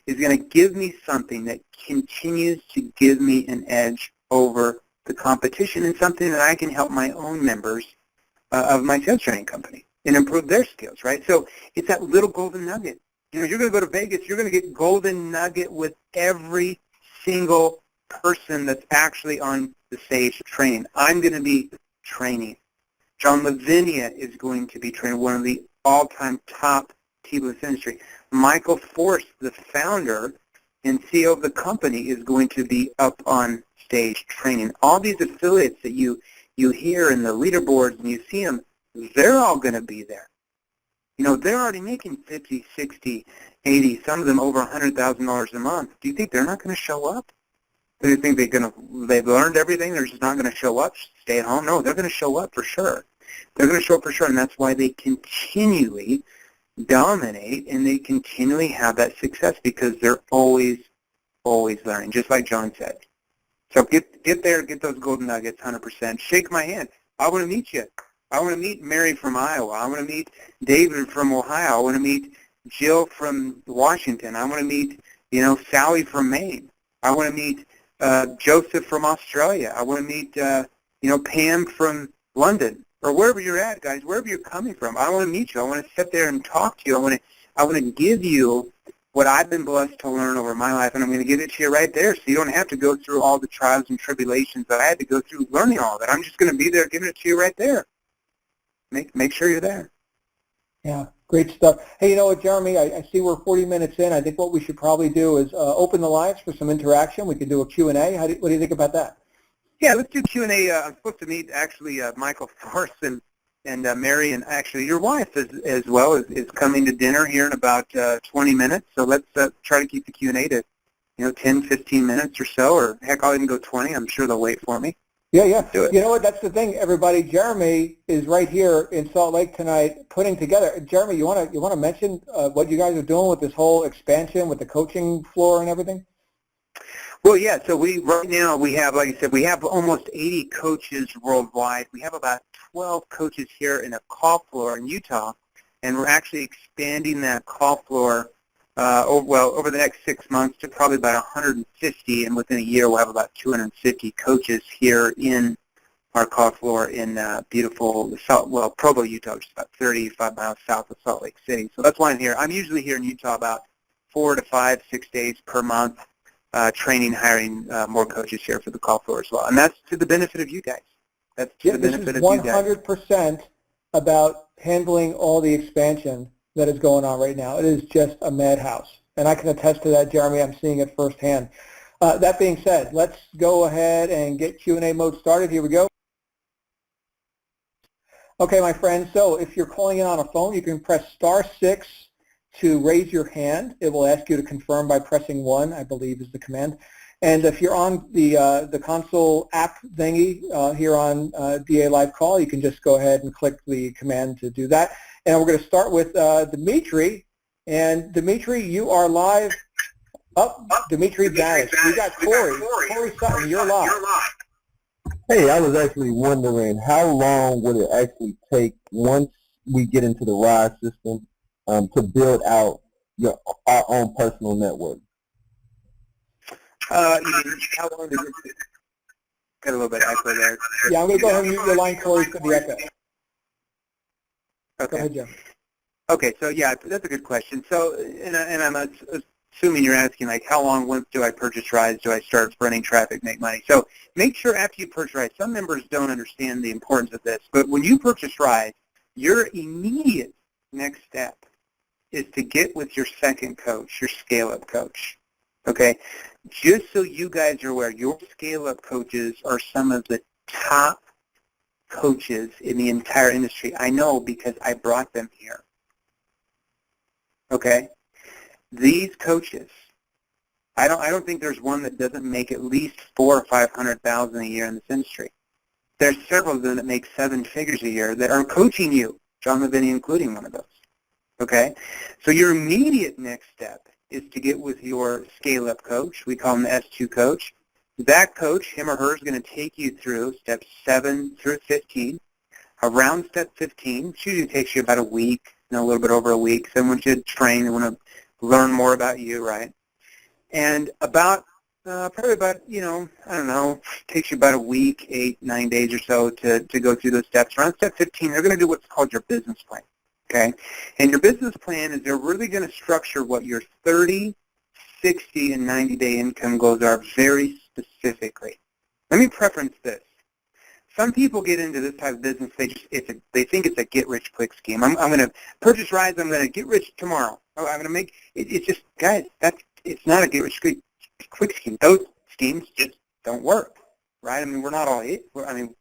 is going to give me something that continues to give me an edge over the competition, and something that I can help my own members of my sales training company and improve their skills, right? So it's that little golden nugget. You're going to go to Vegas, you're going to get golden nugget with every single person that's actually on the stage training. I'm going to be training. John Lavinia is going to be training, one of the all-time top people in this industry. Michael Force, the founder and CEO of the company, is going to be up on stage training. All these affiliates that you hear in the leaderboards and you see them, they're all going to be there. They're already making 50, 60, 80, some of them over $100,000 a month. Do you think they're not going to show up? Do you think they've learned everything, they're just not going to show up, stay at home? No, they're going to show up for sure. They're going to show up for sure, and that's why they continually dominate and they continually have that success, because they're always learning, just like John said. So get there, get those golden nuggets, 100%. Shake my hand. I want to meet you. I want to meet Mary from Iowa. I want to meet David from Ohio. I want to meet Jill from Washington. I want to meet, Sally from Maine. I want to meet Joseph from Australia. I want to meet, Pam from London, or wherever you're at, guys, wherever you're coming from. I want to meet you. I want to sit there and talk to you. I want to give you what I've been blessed to learn over my life, and I'm going to give it to you right there, so you don't have to go through all the trials and tribulations that I had to go through learning all of it. I'm just going to be there giving it to you right there. Make sure you're there. Yeah, great stuff. Hey, you know what, Jeremy, I see we're 40 minutes in. I think what we should probably do is open the lines for some interaction. We could do a Q&A. What do you think about that? Yeah, let's do Q&A. I'm supposed to meet, actually, Michael Force and Mary, and actually your wife as well is coming to dinner here in about 20 minutes. So let's try to keep the Q&A to 10, 15 minutes or so, or heck, I'll even go 20. I'm sure they'll wait for me. Yeah. Do it. You know what? That's the thing, everybody. Jeremy is right here in Salt Lake tonight, putting together. Jeremy, you want to mention what you guys are doing with this whole expansion, with the coaching floor and everything? Well, yeah. So right now we have, like I said, we have almost 80 coaches worldwide. We have about 12 coaches here in a call floor in Utah, and we're actually expanding that call floor over the next 6 months to probably about 150, and within a year we'll have about 250 coaches here in our call floor in beautiful Provo, Utah, which is about 35 miles south of Salt Lake City. So that's why I'm here. I'm usually here in Utah about 4 to 5, 6 days per month, training, hiring more coaches here for the call floor as well. And that's to the benefit of you guys. That's to the benefit of you guys. This is 100% about handling all the expansion that is going on right now. It is just a madhouse. And I can attest to that, Jeremy. I'm seeing it firsthand. That being said, let's go ahead and get Q&A mode started. Here we go. Okay, my friends, so if you're calling in on a phone, you can press *6 to raise your hand. It will ask you to confirm by pressing 1, I believe is the command. And if you're on the console app thingy here on DA Live Call, you can just go ahead and click the command to do that. And we're going to start with Dimitri. And Dimitri, you are live. Dimitri vanished. We got Corey. Corey Sutton, you're live. Hey, I was actually wondering how long would it actually take once we get into the RISE system to build out our own personal network? You mean, how long does it take? Got a little bit of echo there. Yeah, I'm going to go ahead and mute your line, Corey, for the echo. Okay. Go ahead, Jim. Okay, so yeah, that's a good question. So, and I'm assuming you're asking, like, how long once do I purchase RISE, do I start running traffic, make money? So make sure after you purchase RISE, some members don't understand the importance of this, but when you purchase RISE, your immediate next step is to get with your second coach, your scale-up coach, okay? Just so you guys are aware, your scale-up coaches are some of the top coaches in the entire industry. I know because I brought them here, okay? These coaches, I don't think there's one that doesn't make at least $400,000 or $500,000 a year in this industry. There's several of them that make 7 figures a year that are coaching you, John Lavinia including one of those. Okay, so your immediate next step is to get with your scale-up coach. We call him the S2 coach. That coach, him or her, is going to take you through steps 7 through 15. Around step 15, which usually takes you about a week, a little bit over a week. So once you train, they want to learn more about you, right? And probably about, I don't know, takes you about a week, 8, 9 days or so to go through those steps. Around step 15, they're going to do what's called your business plan, okay? And your business plan is they're really going to structure what your 30, 60, and 90-day income goals are very specifically. Let me preference this. Some people get into this type of business, they think it's a get-rich-quick scheme. I'm going to purchase RISE, I'm going to get rich tomorrow. Oh, I'm going to make, it's just, guys, it's not a get-rich-quick scheme. Those schemes just don't work, right? I mean, we're not all,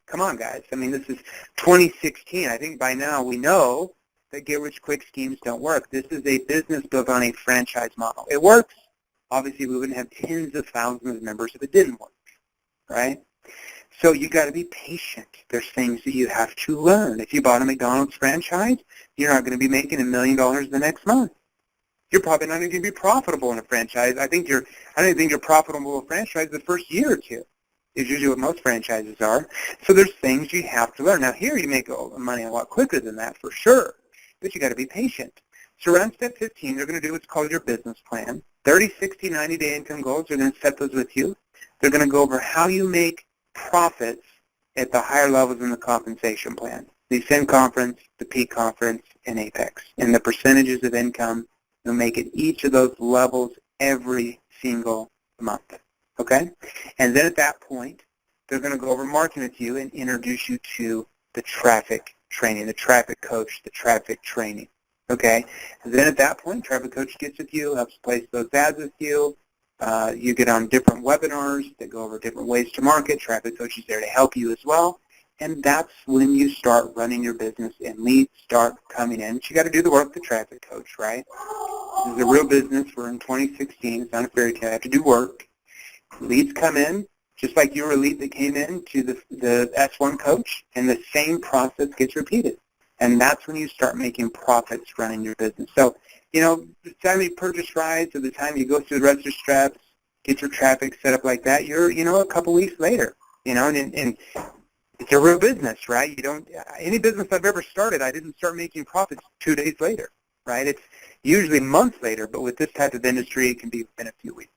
come on, guys. I mean, this is 2016. I think by now we know that get-rich-quick schemes don't work. This is a business built on a franchise model. It works. Obviously, we wouldn't have tens of thousands of members if it didn't work, right? So you got to be patient. There's things that you have to learn. If you bought a McDonald's franchise, you're not going to be making $1 million the next month. You're probably not going to be profitable in a franchise. I don't even think you're profitable in a franchise the first year or two. Is usually what most franchises are. So there's things you have to learn. Now here you make money a lot quicker than that for sure, but you got to be patient. So around step 15, they're going to do what's called your business plan. 30, 60, 90-day income goals, they're going to set those with you. They're going to go over how you make profits at the higher levels in the compensation plan, the Ascend Conference, the Peak Conference, and Apex, and the percentages of income you'll make at each of those levels every single month, okay? And then at that point, they're going to go over marketing with you and introduce you to the traffic training, the traffic coach, the traffic training, okay? And then at that point, traffic coach gets with you, helps place those ads with you. You get on different webinars that go over different ways to market. Traffic coach is there to help you as well. And that's when you start running your business and leads start coming in. So you got to do the work, the traffic coach, right? This is a real business. We're in 2016. It's not a fairy tale. You have to do work. Leads come in, just like you were a lead that came in to the S1 coach, and the same process gets repeated. And that's when you start making profits running your business. So, the time you purchase RISE or the time you go through the rest of your steps, get your traffic set up like that, you're, a couple weeks later, and it's a real business, right? Any business I've ever started, I didn't start making profits 2 days later, right? usually months later, but with this type of industry, it can be within a few weeks.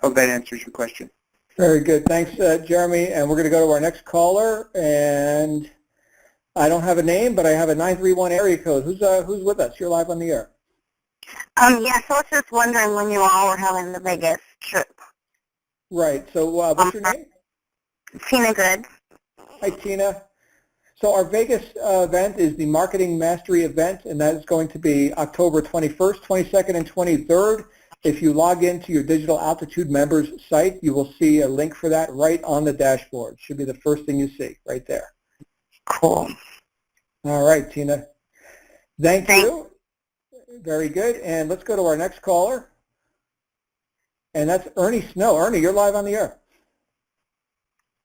Hope that answers your question. Very good. Thanks, Jeremy. And we're going to go to our next caller. And I don't have a name, but I have a 931 area code. Who's with us? You're live on the air. Yeah, so I was just wondering when you all were having the Vegas trip. Right. So what's your name? Tina Good. Hi, Tina. So our Vegas event is the Marketing Mastery event, and that is going to be October 21st, 22nd, and 23rd. If you log into your Digital Altitude members site, you will see a link for that right on the dashboard. Should be the first thing you see right there. Cool. All right, Tina. Thank you. Very good. And let's go to our next caller. And that's Ernie Snow. Ernie, you're live on the air.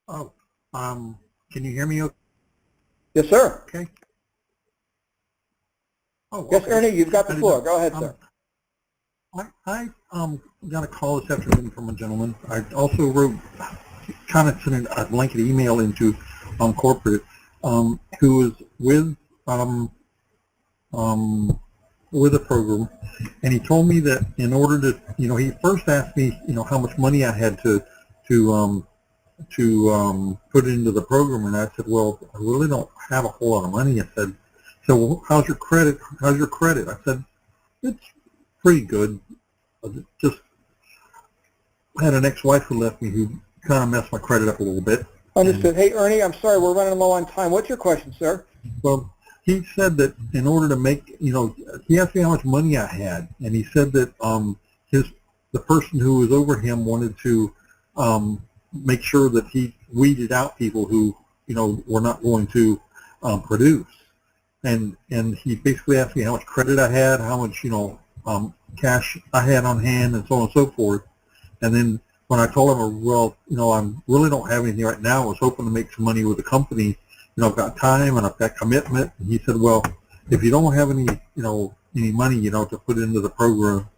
Oh, can you hear me okay? Yes, sir. Okay. Oh, Yes, okay. Ernie, you've got the floor. Go ahead, sir. I got a call this afternoon from a gentleman. I also wrote, kind of sent a blanket email into corporate, who was with a program, and he told me that in order to, he first asked me, how much money I had to put into the program, and I said, well, I really don't have a whole lot of money. I said, so well, how's your credit? I said, it's pretty good. I just had an ex-wife who left me who kind of messed my credit up a little bit. Understood. Hey, Ernie, I'm sorry, we're running low on time. What's your question, sir? Well, he said that in order to make, he asked me how much money I had, and he said that the person who was over him wanted to make sure that he weeded out people who, were not going to produce. And he basically asked me how much credit I had, how much, cash I had on hand, and so on and so forth. And then when I told him, well, I really don't have anything right now, I was hoping to make some money with the company, I've got time and I've got commitment. And he said, well, if you don't have any, any money, to put into the program,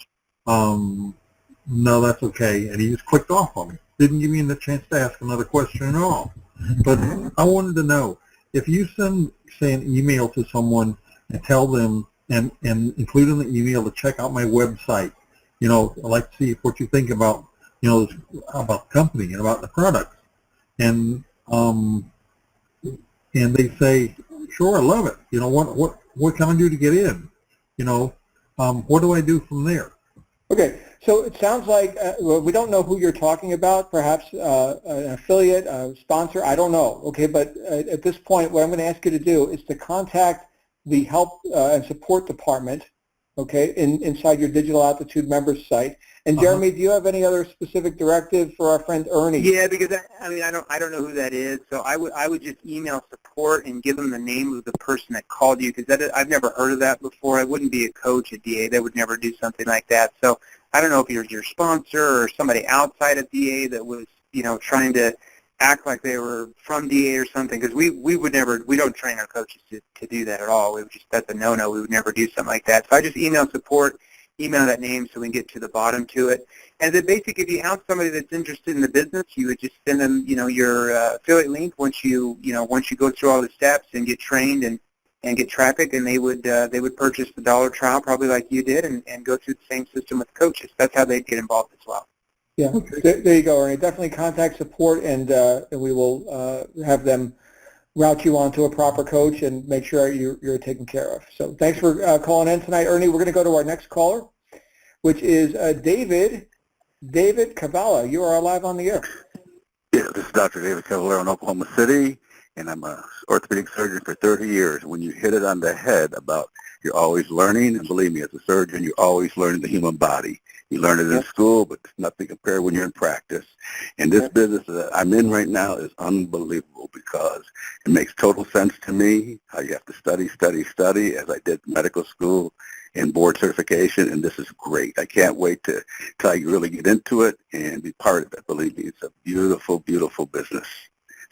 no, that's okay. And he just clicked off on me. Didn't give me the chance to ask another question at all. But I wanted to know, if you say an email to someone and tell them, and include in the email to check out my website, I'd like to see what you think about, about the company and about the product. And they say, sure, I love it. What can I do to get in? What do I do from there? Okay, so it sounds like well, we don't know who you're talking about, perhaps an affiliate, a sponsor, I don't know. Okay, but at this point, what I'm going to ask you to do is to contact the help and support department, okay, inside your Digital Altitude members site. And Jeremy, do you have any other specific directive for our friend Ernie? Yeah, because I don't know who that is, so I would just email support and give them the name of the person that called you, because I've never heard of that before. I wouldn't be a coach at DA. They would never do something like that. So I don't know if you're your sponsor or somebody outside of DA that was trying to act like they were from DA or something, because we don't train our coaches to do that at all. That's a no-no. We would never do something like that. So I just email support, email that name so we can get to the bottom to it. And then basically, if you have somebody that's interested in the business, you would just send them, your affiliate link once you go through all the steps and get trained and get traffic, and they would purchase the dollar trial probably like you did and go through the same system with coaches. That's how they'd get involved as well. Yeah, okay. There you go, Ernie. Definitely contact support, and we will have them route you on to a proper coach and make sure you're taken care of. So thanks for calling in tonight, Ernie. We're going to go to our next caller, which is David Cavallo. You are live on the air. Yeah, this is Dr. David Cavallero in Oklahoma City, and I'm an orthopedic surgeon for 30 years. When you hit it on the head about you're always learning, and believe me, as a surgeon, you're always learning the human body. You learn it in school, but it's nothing compared when you're in practice. And this business that I'm in right now is unbelievable because it makes total sense to me how you have to study, as I did medical school and board certification, and this is great. I can't wait till I really get into it and be part of it. Believe me, it's a beautiful, beautiful business.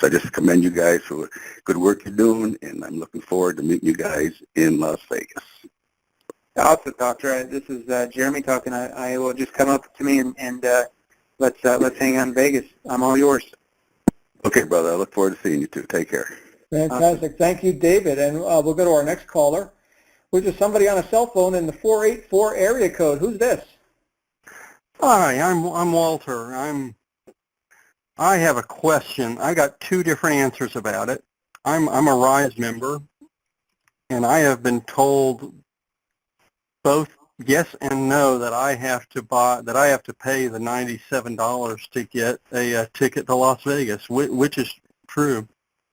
So I just commend you guys for good work you're doing, and I'm looking forward to meeting you guys in Las Vegas. Awesome, Doctor. This is Jeremy talking. I will just come up to me and let's hang out in Vegas. I'm all yours. Okay, brother. I look forward to seeing you too. Take care. Fantastic. Thank you, David. And we'll go to our next caller, Which is somebody on a cell phone in the 484 area code. Who's this? Hi, I'm Walter. I have a question. I got two different answers about it. I'm a RISE member, and I have been told both yes and no that I have to pay the $97 to get a ticket to Las Vegas. Which is true?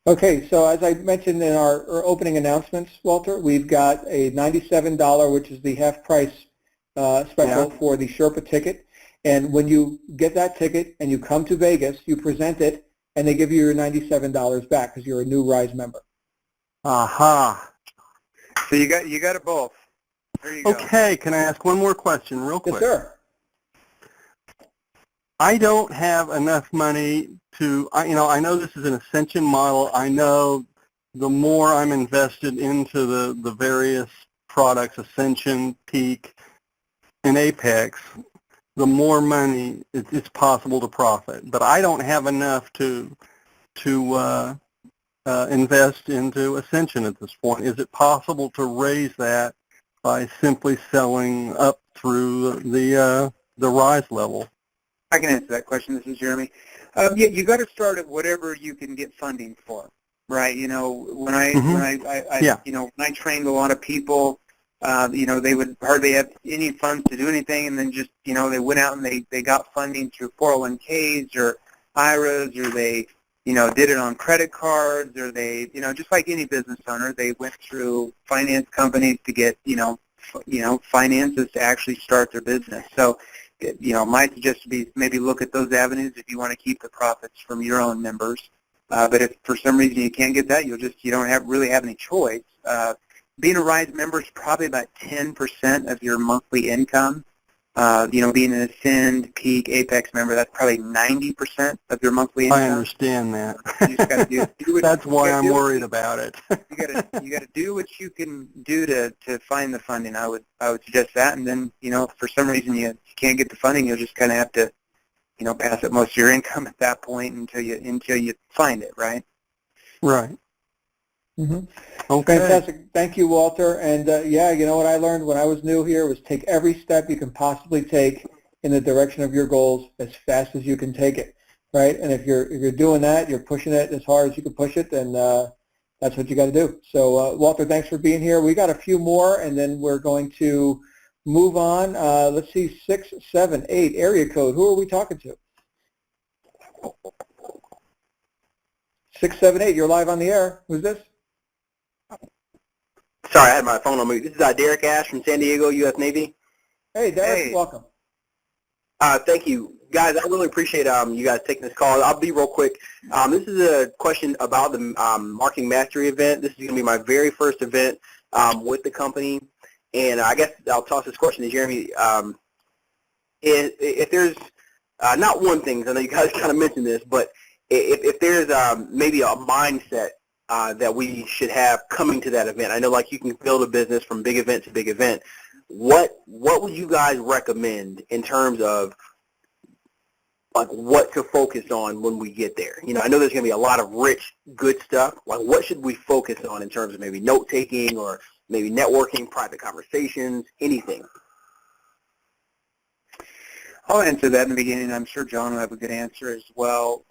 Okay, so as I mentioned in our opening announcements, Walter, we've got a $97, which is the half price special for the Sherpa ticket. And when you get that ticket and you come to Vegas, you present it, and they give you your $97 back because you're a new RISE member. Aha. So you got it both. There you go. Okay, can I ask one more question real quick? Yes, sir. I don't have enough money to, I know this is an Ascension model. I know the more I'm invested into the various products, Ascension, Peak, and Apex, the more money it's possible to profit. But I don't have enough to invest into Ascension at this point. Is it possible to raise that by simply selling up through the RISE level? I can answer that question. This is Jeremy. You got to start at whatever you can get funding for, right? You know, when I trained a lot of people, they would hardly have any funds to do anything, and then just, they went out and they got funding through 401ks or IRAs, or they, did it on credit cards, or they, just like any business owner, they went through finance companies to get, finances to actually start their business. So, my suggestion would be maybe look at those avenues if you want to keep the profits from your own members. But if for some reason you can't get that, you don't really have any choice. Being a RISE member is probably about 10% of your monthly income. Being an Ascend, Peak, Apex member, that's probably 90% of your monthly income. I understand that. You just got to do That's why I'm worried about it. You got to do what you can do to find the funding. I would suggest that, and then if for some reason you can't get the funding, you'll just kind of have to pass up most of your income at that point until you find it, right? Right. Mm-hmm. Okay. Fantastic. Thank you, Walter. And what I learned when I was new here was take every step you can possibly take in the direction of your goals as fast as you can take it, right? And if you're doing that, you're pushing it as hard as you can push it, then that's what you got to do. So, Walter, thanks for being here. We got a few more, and then we're going to move on. Let's see, 678 area code. Who are we talking to? 678. You're live on the air. Who's this? Sorry, I had my phone on mute. This is Derek Ash from San Diego, U.S. Navy. Hey, Derek, Hey. welcome. Thank you. Guys, I really appreciate you guys taking this call. I'll be real quick. This is a question about the Marketing Mastery event. This is going to be my very first event with the company. And I guess I'll toss this question to Jeremy. If there's not one thing, I know you guys kind of mentioned this, but if there's maybe a mindset that we should have coming to that event. I know, like, you can build a business from big event to big event. What would you guys recommend in terms of, like, what to focus on when we get there? I know there's going to be a lot of rich, good stuff. Like, what should we focus on in terms of maybe note-taking or maybe networking, private conversations, anything? I'll answer that in the beginning. I'm sure John will have a good answer as well.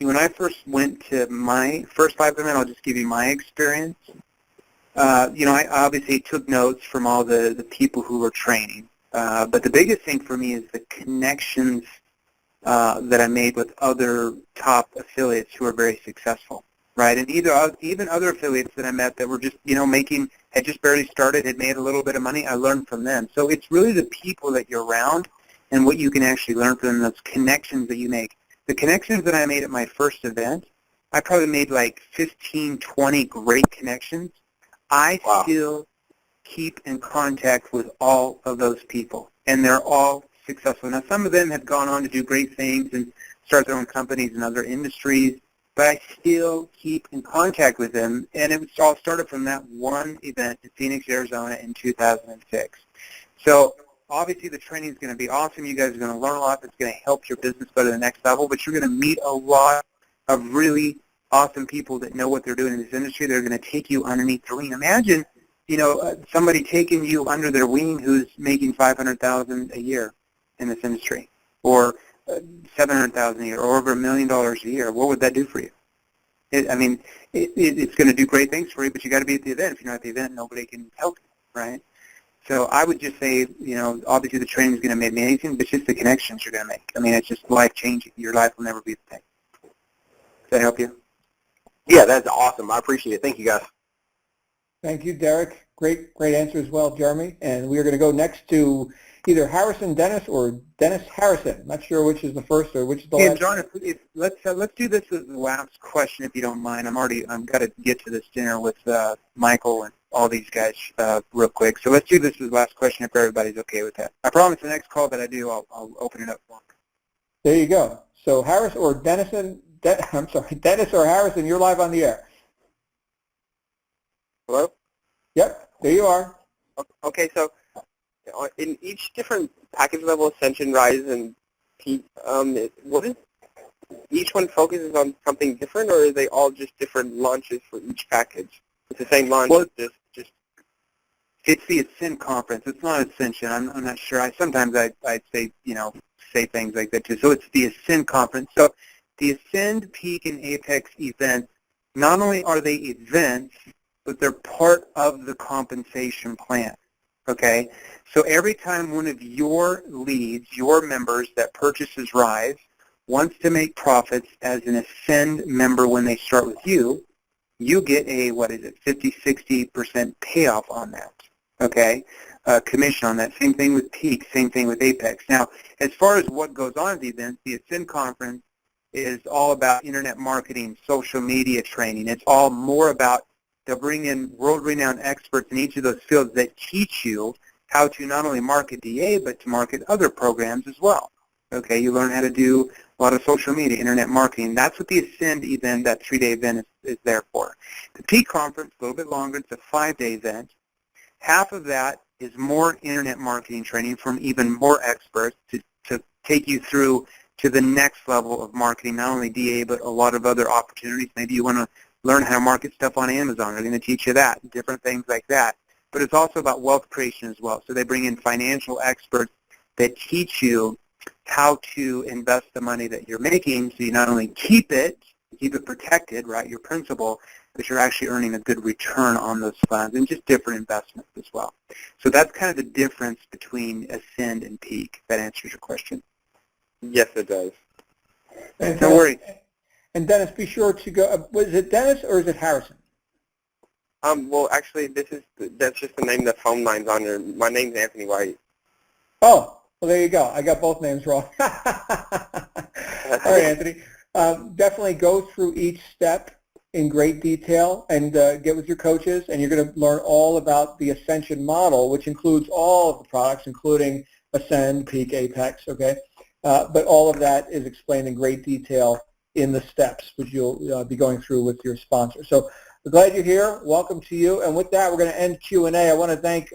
When I first went to my first live event, I'll just give you my experience. I obviously took notes from all the people who were training. But the biggest thing for me is the connections that I made with other top affiliates who are very successful, right? And even other affiliates that I met that were just, had just barely started, had made a little bit of money, I learned from them. So it's really the people that you're around and what you can actually learn from them, those connections that you make. The connections that I made at my first event, I probably made like 15, 20 great connections. I still keep in contact with all of those people, and they're all successful. Now, some of them have gone on to do great things and start their own companies in other industries, but I still keep in contact with them, and it was all started from that one event in Phoenix, Arizona in 2006. So obviously, the training is going to be awesome. You guys are going to learn a lot that's going to help your business go to the next level, but you're going to meet a lot of really awesome people that know what they're doing in this industry. They're going to take you underneath the wing. Imagine somebody taking you under their wing who's making $500,000 a year in this industry, or $700,000 a year, or over $1 million a year? What would that do for you? It's going to do great things for you, but you got to be at the event. If you're not at the event, nobody can help you, right? So I would just say, obviously the training is going to make me anything, but it's just the connections you're going to make. It's just life-changing. Your life will never be the same. Does that help you? Yeah, that's awesome. I appreciate it. Thank you, guys. Thank you, Derek. Great answer as well, Jeremy. And we are going to go next to either Harrison Dennis or Dennis Harrison. Not sure which is the first or which is the last. John, let's do this as the last question, if you don't mind. I've got to get to this dinner with Michael and all these guys real quick. So let's do this as the last question if everybody's okay with that. I promise the next call that I do, I'll open it up for them. There you go. So Harris or Dennis or Harrison, you're live on the air. Hello? Yep, there you are. Okay, so in each different package level, Ascension, Rise, and Peak, each one focuses on something different, or are they all just different launches for each package? It's the same launch, just it's the Ascend conference. It's not Ascension. I'm not sure. Sometimes I say say things like that too. So it's the Ascend conference. So the Ascend, Peak, and Apex events, not only are they events, but they're part of the compensation plan. Okay? So every time one of your leads, your members that purchases Rise, wants to make profits as an Ascend member when they start with you, you get a, 50-60% payoff on that, okay, commission on that. Same thing with Peak, same thing with Apex. Now, as far as what goes on at the events, the Ascend Conference is all about internet marketing, social media training. It's all more about, they'll bring in world-renowned experts in each of those fields that teach you how to not only market DA, but to market other programs as well. Okay, you learn how to do a lot of social media, internet marketing. That's what the Ascend event, that 3-day event, is there for. The Peak Conference, a little bit longer, it's a 5-day event. Half of that is more internet marketing training from even more experts to take you through to the next level of marketing, not only DA, but a lot of other opportunities. Maybe you want to learn how to market stuff on Amazon. They're going to teach you that, different things like that. But it's also about wealth creation as well. So they bring in financial experts that teach you how to invest the money that you're making, so you not only keep it protected, right, your principal, but you're actually earning a good return on those funds, and just different investments as well. So that's kind of the difference between Ascend and Peak. That answers your question. Yes, it does. And Don't worry. And Dennis, be sure to go. Was it Dennis or is it Harrison? Well, actually, that's just the name the phone line's on there. My name's Anthony White. Oh, well, there you go. I got both names wrong. All right, Anthony. Definitely go through each step in great detail and get with your coaches, and you're going to learn all about the Ascension model, which includes all of the products, including Ascend, Peak, Apex, okay? But all of that is explained in great detail in the steps, which you'll be going through with your sponsor. So we're glad you're here. Welcome to you. And with that, we're going to end Q&A. I want to thank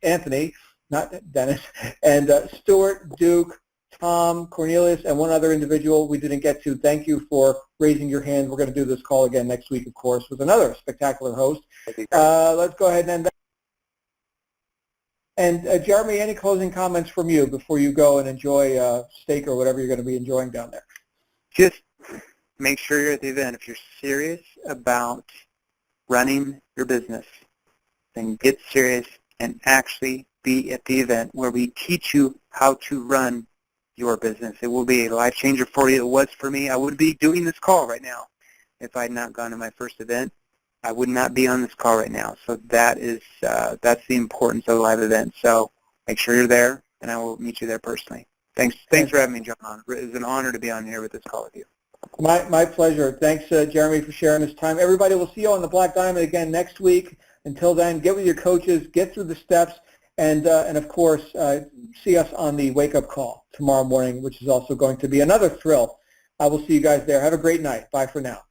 Anthony, not Dennis, and Stuart, Duke, Tom, Cornelius, and one other individual we didn't get to. Thank you for raising your hand. We're going to do this call again next week, of course, with another spectacular host. Let's go ahead and end that. And Jeremy, any closing comments from you before you go and enjoy steak or whatever you're going to be enjoying down there? Just make sure you're at the event. If you're serious about running your business, then get serious and actually be at the event where we teach you how to run your business. It will be a life changer for you. It was for me. I would be doing this call right now if I had not gone to my first event. I would not be on this call right now. So that is that's the importance of a live event. So make sure you're there, and I will meet you there personally. Thanks for having me, John. It was an honor to be on here with this call with you. My pleasure. Thanks, Jeremy, for sharing this time. Everybody, we'll see you on the Black Diamond again next week. Until then, get with your coaches, get through the steps, and of course, see us on the wake-up call tomorrow morning, which is also going to be another thrill. I will see you guys there. Have a great night. Bye for now.